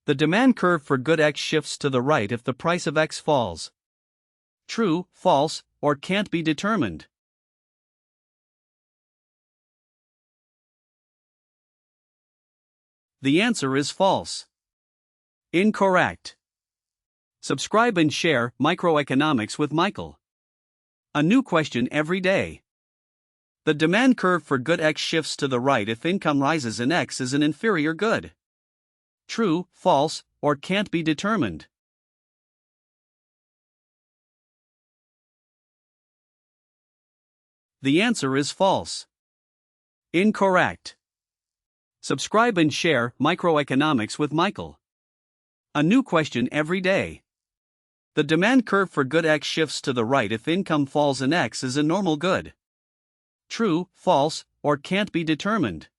The demand curve for good X shifts to the right if the price of X falls. True, false, or can't be determined. The answer is false. Incorrect. Subscribe and share Microeconomics with Michael. A new question every day. The demand curve for good X shifts to the right if income rises and X is an inferior good. True, false, or can't be determined. The answer is false. Incorrect. Subscribe and share Microeconomics with Michael. A new question every day. The demand curve for good X shifts to the right if income falls and X is a normal good. True, false, or can't be determined.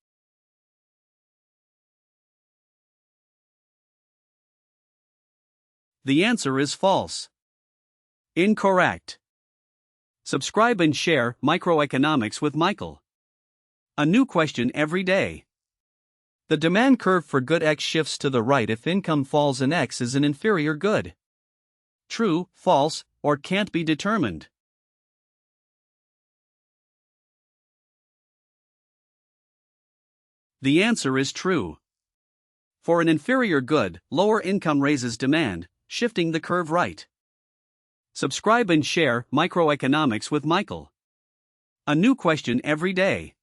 The answer is false. Incorrect. Subscribe and share Microeconomics with Michael. A new question every day. The demand curve for good X shifts to the right if income falls and X is an inferior good. True, false, or can't be determined. The answer is true. For an inferior good, lower income raises demand, shifting the curve right. Subscribe and share Microeconomics with Michael. A new question every day.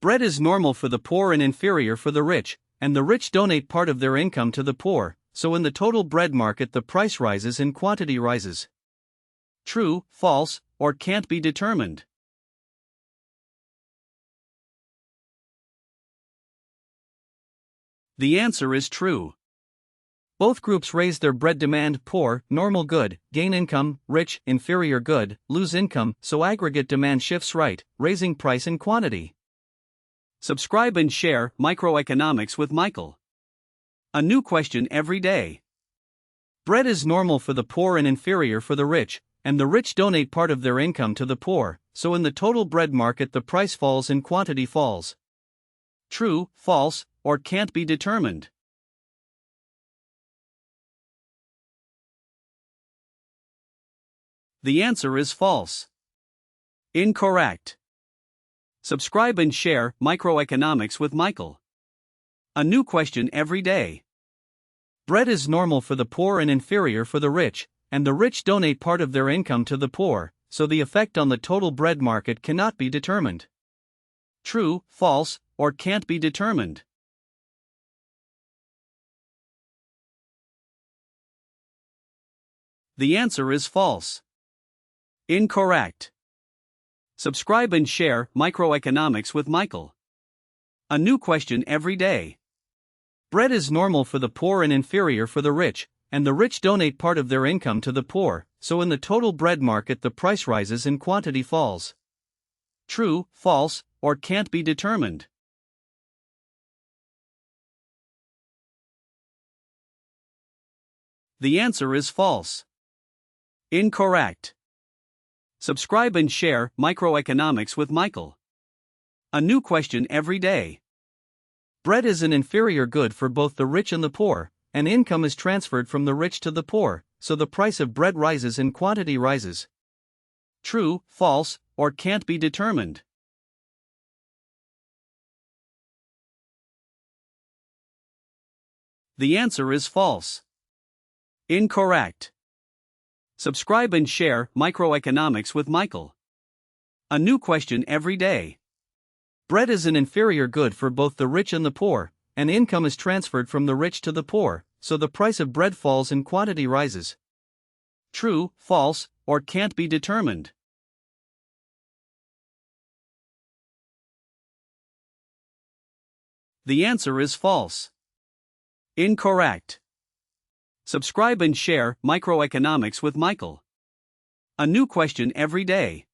Bread is normal for the poor and inferior for the rich, and the rich donate part of their income to the poor, so in the total bread market the price rises and quantity rises. True, false, or can't be determined. The answer is true. Both groups raise their bread demand: poor, normal good, gain income; rich, inferior good, lose income, so aggregate demand shifts right, raising price and quantity. Subscribe and share Microeconomics with Michael. A new question every day. Bread is normal for the poor and inferior for the rich, and the rich donate part of their income to the poor, so in the total bread market the price falls and quantity falls. True, false, or can't be determined. The answer is false. Incorrect. Subscribe and share Microeconomics with Michael. A new question every day. Bread is normal for the poor and inferior for the rich, and the rich donate part of their income to the poor, so the effect on the total bread market cannot be determined. True, false, or can't be determined. The answer is false. Incorrect. Subscribe and share Microeconomics with Michael. A new question every day. Bread is normal for the poor and inferior for the rich, and the rich donate part of their income to the poor, so in the total bread market the price rises and quantity falls. True, false, or can't be determined. The answer is false. Incorrect. Subscribe and share Microeconomics with Michael. A new question every day. Bread is an inferior good for both the rich and the poor, and income is transferred from the rich to the poor, so the price of bread rises and quantity rises. True, false, or can't be determined. The answer is false. Incorrect. Subscribe and share Microeconomics with Michael. A new question every day. Bread is an inferior good for both the rich and the poor, and income is transferred from the rich to the poor, so the price of bread falls and quantity rises. True, false, or can't be determined. The answer is false. Incorrect. Subscribe and share Microeconomics with Michael. A new question every day.